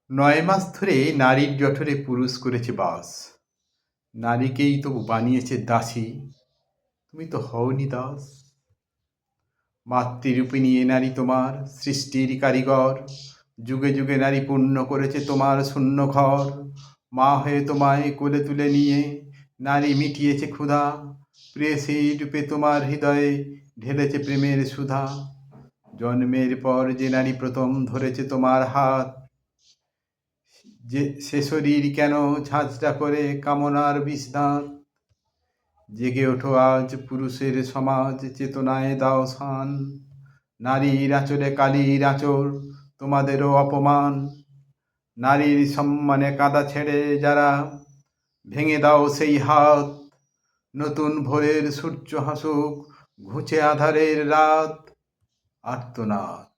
৯ মাস ধরে নারীর জঠরে পুরুষ করেছে বাস। নারীকেই তবু বানিয়েছে দাসী, তুমি তো হওনি দাস। মাতৃরূপিণী এ নারী তোমার সৃষ্টির কারিগর, যুগে যুগে নারী পূর্ণ করেছে তোমার শূন্য ঘর। মা হয়ে তোমায় কোলে তুলে নিয়ে নারী মিটিয়েছে ক্ষুধা, প্রেয়সী রূপে তোমার হৃদয়ে ঢেলেছে প্রেমের সুধা। জন্মের পর যে নারী প্রথম ধরেছে তোমার হাত, যে সে শরীর কেন ঝাঁঝরা করে কামনার বিষদাঁত। জেগে ওঠো আজ পুরুষের সমাজ চেতনায় দাও স্থান, নারীর আঁচলে কালির আঁচল তোমাদেরও অপমান। নারীর সম্মানে কাদা ছেড়ে যারা, ভেঙে দাও সেই হাত। নতুন ভোরের সূর্য হাসুক, ঘুচে আধারের রাত। আর্তনাদ।